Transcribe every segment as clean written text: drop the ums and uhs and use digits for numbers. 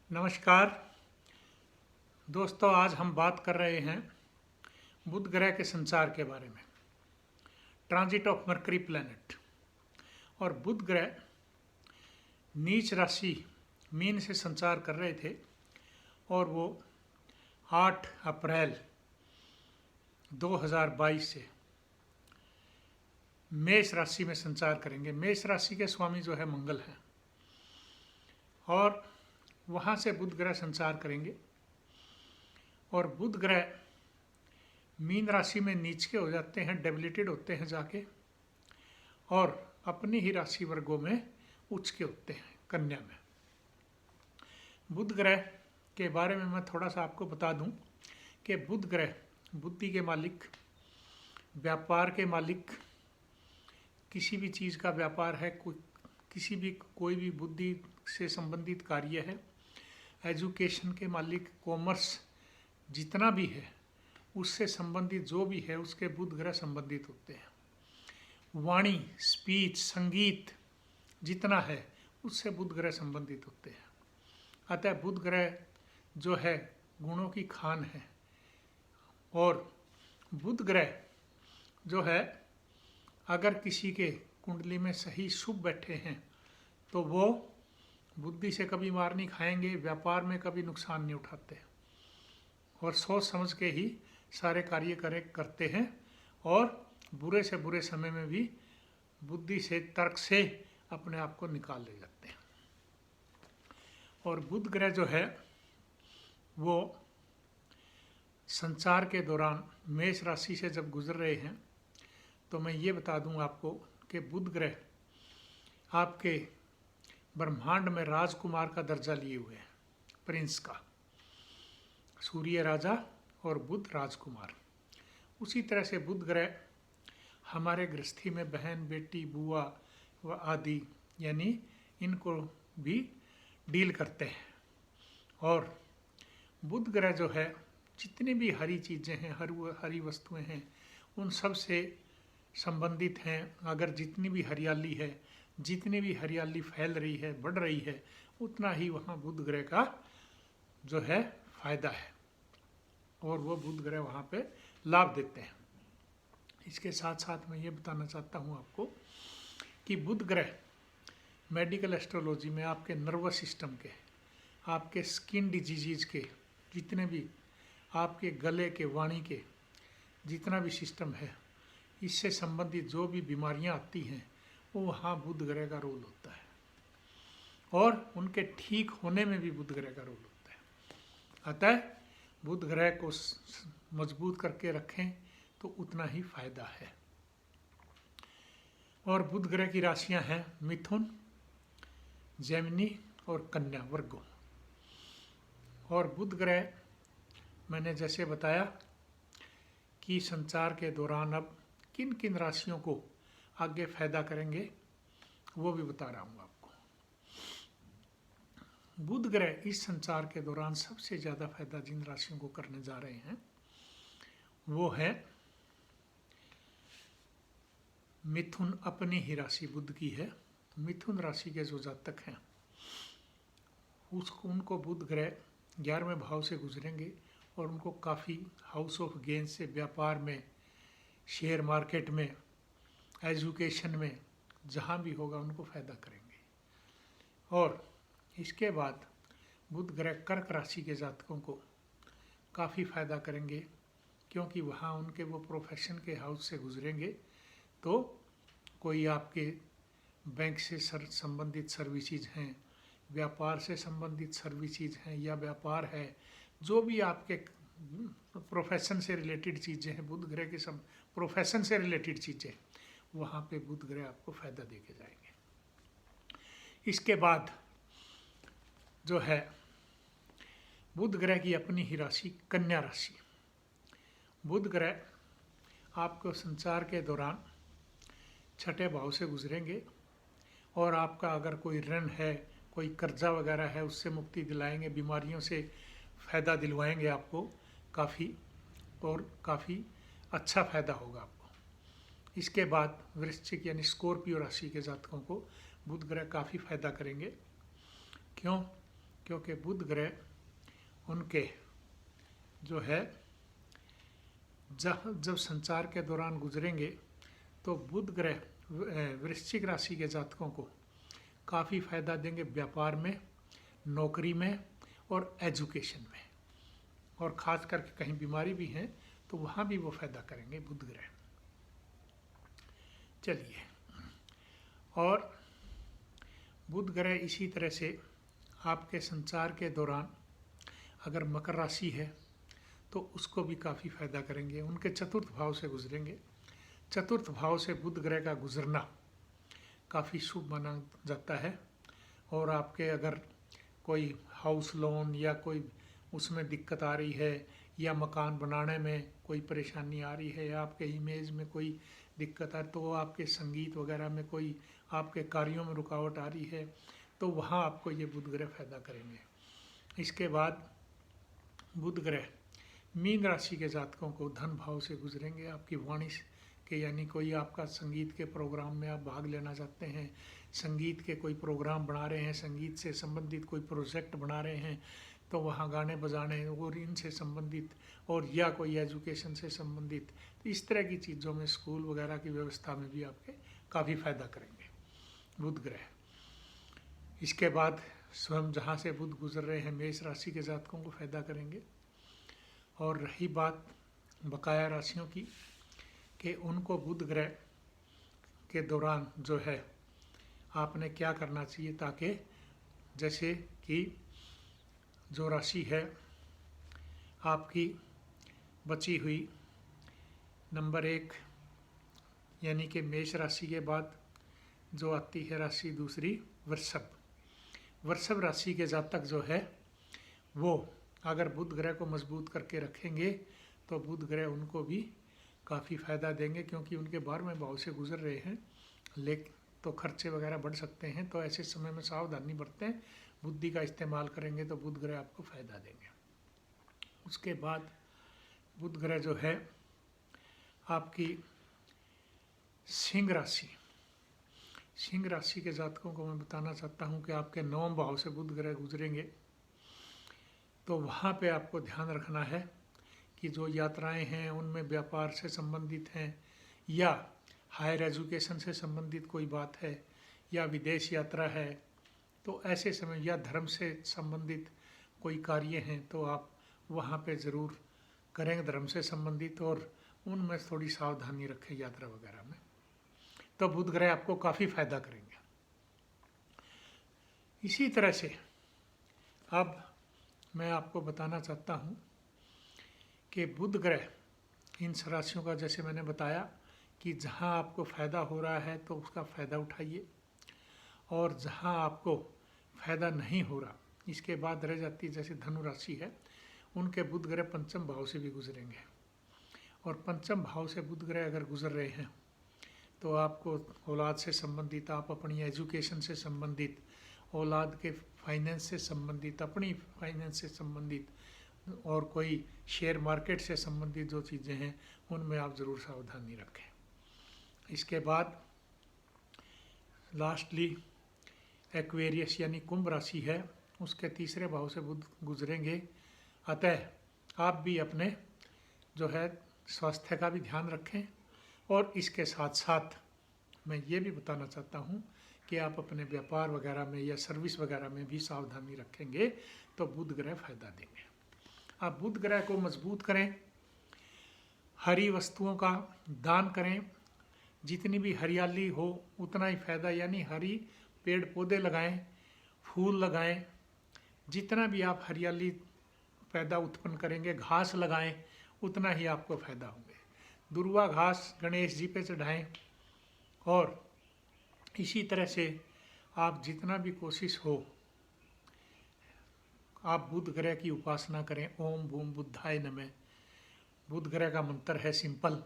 नमस्कार दोस्तों, आज हम बात कर रहे हैं बुध ग्रह के संचार के बारे में। Transit of mercury planet. और बुध ग्रह नीच राशि मीन से संचार कर रहे थे और वो 8 अप्रैल 2022 से मेष राशि में संचार करेंगे। मेष राशि के स्वामी जो है मंगल हैं और वहाँ से बुध ग्रह संचार करेंगे। और बुध ग्रह मीन राशि में नीच के हो जाते हैं, डेबिलिटेड होते हैं जाके, और अपनी ही राशि वर्गों में उच्च के होते हैं, कन्या में। बुध ग्रह के बारे में मैं थोड़ा सा आपको बता दूं कि बुध ग्रह बुद्धि के मालिक, व्यापार के मालिक, किसी भी चीज़ का व्यापार है, कोई भी बुद्धि से संबंधित कार्य है, एजुकेशन के मालिक, कॉमर्स जितना भी है उससे संबंधित जो भी है उसके बुध ग्रह संबंधित होते हैं। वाणी, स्पीच, संगीत जितना है उससे बुध ग्रह संबंधित होते हैं। अतः बुध ग्रह जो है गुणों की खान है। और बुध ग्रह जो है अगर किसी के कुंडली में सही शुभ बैठे हैं तो वो बुद्धि से कभी मार नहीं खाएंगे, व्यापार में कभी नुकसान नहीं उठाते और सोच समझ के ही सारे कार्य करते हैं और बुरे से बुरे समय में भी बुद्धि से, तर्क से अपने आप को निकाल ले जाते हैं। और बुध ग्रह जो है वो संचार के दौरान मेष राशि से जब गुजर रहे हैं तो मैं ये बता दूं आपको कि बुध ग्रह आपके ब्रह्मांड में राजकुमार का दर्जा लिए हुए हैं, प्रिंस का। सूर्य राजा और बुध राजकुमार। उसी तरह से बुध ग्रह हमारे गृहस्थी में बहन, बेटी, बुआ व आदि यानी इनको भी डील करते हैं। और बुध ग्रह जो है जितनी भी हरी चीज़ें हैं, हरी वस्तुएं हैं, उन सब से संबंधित हैं। अगर जितनी भी हरियाली है, जितनी भी हरियाली फैल रही है, बढ़ रही है, उतना ही वहाँ बुध ग्रह का जो है फायदा है और वो बुध ग्रह वहाँ पे लाभ देते हैं। इसके साथ साथ मैं ये बताना चाहता हूँ आपको कि बुध ग्रह मेडिकल एस्ट्रोलॉजी में आपके नर्वस सिस्टम के, आपके स्किन डिजीज़ के, जितने भी आपके गले के, वाणी के जितना भी सिस्टम है, इससे संबंधित जो भी बीमारियाँ आती हैं वो वहाँ बुध ग्रह का रोल होता है और उनके ठीक होने में भी बुध ग्रह का रोल होता है। अतः बुध ग्रह को मजबूत करके रखें तो उतना ही फायदा है। और बुध ग्रह की राशियां हैं मिथुन, जेमिनी और कन्या वर्गों। और बुध ग्रह मैंने जैसे बताया कि संचार के दौरान अब किन किन राशियों को आगे फायदा करेंगे वो भी बता रहा हूँ आपको। बुध ग्रह इस संचार के दौरान सबसे ज़्यादा फायदा जिन राशियों को करने जा रहे हैं वो है मिथुन। अपनी ही राशि बुध की है। मिथुन राशि के जो जातक हैं उनको बुध ग्रह 11वें भाव से गुजरेंगे और उनको काफ़ी हाउस ऑफ गेन से, व्यापार में, शेयर मार्केट में, एजुकेशन में, जहाँ भी होगा उनको फ़ायदा करेंगे। और इसके बाद बुध ग्रह कर्क राशि के जातकों को काफ़ी फ़ायदा करेंगे क्योंकि वहाँ उनके वो प्रोफेशन के हाउस से गुजरेंगे तो कोई आपके बैंक से संबंधित सर्विसेज हैं, व्यापार से संबंधित सर्विसेज हैं या व्यापार है, जो भी आपके प्रोफेशन से रिलेटेड चीज़ें हैं, बुध ग्रह के सब प्रोफेशन से रिलेटेड चीज़ें, वहाँ पे बुध ग्रह आपको फ़ायदा दे के जाएंगे। इसके बाद जो है बुध ग्रह की अपनी ही राशि कन्या राशि। बुध ग्रह आपको संचार के दौरान 6ठे भाव से गुजरेंगे और आपका अगर कोई ऋण है, कोई कर्जा वगैरह है, उससे मुक्ति दिलाएंगे, बीमारियों से फ़ायदा दिलवाएंगे आपको काफ़ी, और काफ़ी अच्छा फ़ायदा होगा आपको। इसके बाद वृश्चिक यानी स्कॉर्पियो राशि के जातकों को बुध ग्रह काफ़ी फ़ायदा करेंगे। क्यों? क्योंकि बुध ग्रह उनके जो है जब संचार के दौरान गुजरेंगे तो बुध ग्रह वृश्चिक राशि के जातकों को काफ़ी फायदा देंगे व्यापार में, नौकरी में और एजुकेशन में, और ख़ास करके कहीं बीमारी भी है तो वहाँ भी वो फायदा करेंगे बुध ग्रह। चलिए, और बुध ग्रह इसी तरह से आपके संचार के दौरान अगर मकर राशि है तो उसको भी काफ़ी फायदा करेंगे, उनके चतुर्थ भाव से गुजरेंगे। चतुर्थ भाव से बुध ग्रह का गुजरना काफ़ी शुभ माना जाता है, और आपके अगर कोई हाउस लोन या कोई उसमें दिक्कत आ रही है, या मकान बनाने में कोई परेशानी आ रही है, या आपके इमेज में कोई दिक्कत आ रही, तो आपके संगीत वगैरह में कोई आपके कार्यों में रुकावट आ रही है, तो वहाँ आपको ये बुध ग्रह फायदा करेंगे। इसके बाद बुध ग्रह मीन राशि के जातकों को धन भाव से गुजरेंगे। आपकी वाणी के यानी कोई आपका संगीत के प्रोग्राम में आप भाग लेना चाहते हैं, संगीत के कोई प्रोग्राम बना रहे हैं, संगीत से संबंधित कोई प्रोजेक्ट बना रहे हैं, तो वहाँ गाने बजाने और इनसे संबंधित, और या कोई एजुकेशन से संबंधित, तो इस तरह की चीज़ों में, स्कूल वगैरह की व्यवस्था में भी आपके काफ़ी फायदा करेंगे बुध ग्रह। इसके बाद स्वयं जहाँ से बुध गुजर रहे हैं मेष राशि के जातकों को फायदा करेंगे। और रही बात बकाया राशियों की, कि उनको बुध ग्रह के दौरान जो है आपने क्या करना चाहिए, ताकि जैसे कि जो राशि है आपकी बची हुई नंबर 1 यानी कि मेष राशि के बाद जो आती है राशि दूसरी वृषभ। वृषभ राशि के जातक जो है वो अगर बुध ग्रह को मजबूत करके रखेंगे तो बुध ग्रह उनको भी काफ़ी फायदा देंगे, क्योंकि उनके 12वें भाव से गुजर रहे हैं, लेकिन तो खर्चे वगैरह बढ़ सकते हैं, तो ऐसे समय में सावधानी बरतें, बुद्धि का इस्तेमाल करेंगे तो बुध ग्रह आपको फायदा देंगे। उसके बाद बुध ग्रह जो है आपकी सिंह राशि, सिंह राशि के जातकों को मैं बताना चाहता हूँ कि आपके 9वें भाव से बुध ग्रह गुजरेंगे, तो वहाँ पे आपको ध्यान रखना है कि जो यात्राएं हैं उनमें व्यापार से संबंधित हैं, या हायर एजुकेशन से संबंधित कोई बात है, या विदेश यात्रा है, तो ऐसे समय, या धर्म से संबंधित कोई कार्य हैं, तो आप वहाँ पे ज़रूर करें धर्म से संबंधित, और उनमें थोड़ी सावधानी रखें यात्रा वगैरह में, तो बुध ग्रह आपको काफ़ी फायदा करेंगे। इसी तरह से अब मैं आपको बताना चाहता हूँ कि बुध ग्रह इन राशियों का, जैसे मैंने बताया कि जहाँ आपको फ़ायदा हो रहा है तो उसका फ़ायदा उठाइए, और जहाँ आपको फ़ायदा नहीं हो रहा, इसके बाद रह जाती जैसे धनु राशि है, उनके बुध ग्रह पंचम भाव से भी गुजरेंगे, और पंचम भाव से बुध ग्रह अगर गुजर रहे हैं तो आपको औलाद से संबंधित, आप अपनी एजुकेशन से संबंधित, औलाद के फाइनेंस से संबंधित, अपनी फाइनेंस से संबंधित, और कोई शेयर मार्केट से संबंधित जो चीज़ें हैं उनमें आप ज़रूर सावधानी रखें। इसके बाद लास्टली एक्वेरियस यानी कुंभ राशि है, उसके तीसरे भाव से बुध गुजरेंगे, अतः आप भी अपने जो है स्वास्थ्य का भी ध्यान रखें, और इसके साथ साथ मैं ये भी बताना चाहता हूँ कि आप अपने व्यापार वगैरह में या सर्विस वगैरह में भी सावधानी रखेंगे तो बुध ग्रह फायदा देंगे। आप बुध ग्रह को मजबूत करें, हरी वस्तुओं का दान करें, जितनी भी हरियाली हो उतना ही फायदा, यानी हरी पेड़ पौधे लगाएं, फूल लगाएं, जितना भी आप हरियाली पैदा उत्पन्न करेंगे, घास लगाएं, उतना ही आपको फायदा होंगे। दुर्वा घास गणेश जी पे चढ़ाएं, और इसी तरह से आप जितना भी कोशिश हो आप बुध ग्रह की उपासना करें। ओम भूम बुद्धाय नमः बुध ग्रह का मंत्र है, सिंपल,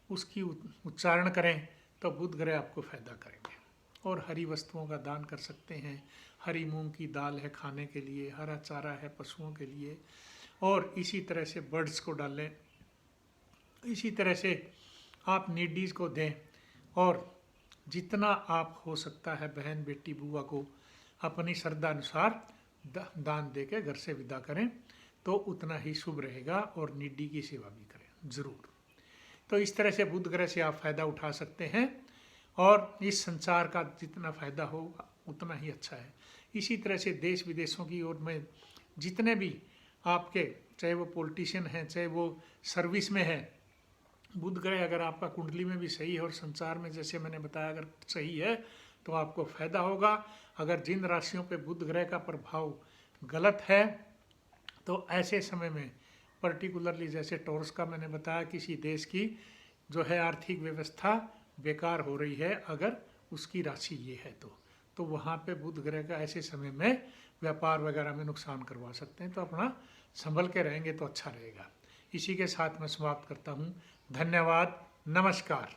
उसकी उच्चारण करें तो बुध ग्रह आपको फायदा करेंगे। और हरी वस्तुओं का दान कर सकते हैं, हरी मूंग की दाल है खाने के लिए, हरा चारा है पशुओं के लिए, और इसी तरह से बर्ड्स को डालें, इसी तरह से आप नीडीज़ को दें, और जितना आप हो सकता है बहन बेटी बुआ को अपनी श्रद्धा अनुसार दान दे के घर से विदा करें तो उतना ही शुभ रहेगा, और निड्डी की सेवा भी करें ज़रूर। तो इस तरह से बुध ग्रह से आप फ़ायदा उठा सकते हैं, और इस संसार का जितना फ़ायदा होगा उतना ही अच्छा है। इसी तरह से देश विदेशों की ओर में जितने भी आपके, चाहे वो पॉलिटिशियन हैं, चाहे वो सर्विस में है, बुध ग्रह अगर आपका कुंडली में भी सही है और संसार में जैसे मैंने बताया अगर सही है तो आपको फ़ायदा होगा। अगर जिन राशियों पे बुध ग्रह का प्रभाव गलत है तो ऐसे समय में पर्टिकुलरली जैसे टॉरस का मैंने बताया, किसी देश की जो है आर्थिक व्यवस्था बेकार हो रही है अगर उसकी राशि ये है तो वहाँ पे बुध ग्रह का ऐसे समय में व्यापार वगैरह में नुकसान करवा सकते हैं। तो अपना संभल के रहेंगे तो अच्छा रहेगा। इसी के साथ मैं समाप्त करता हूँ। धन्यवाद, नमस्कार।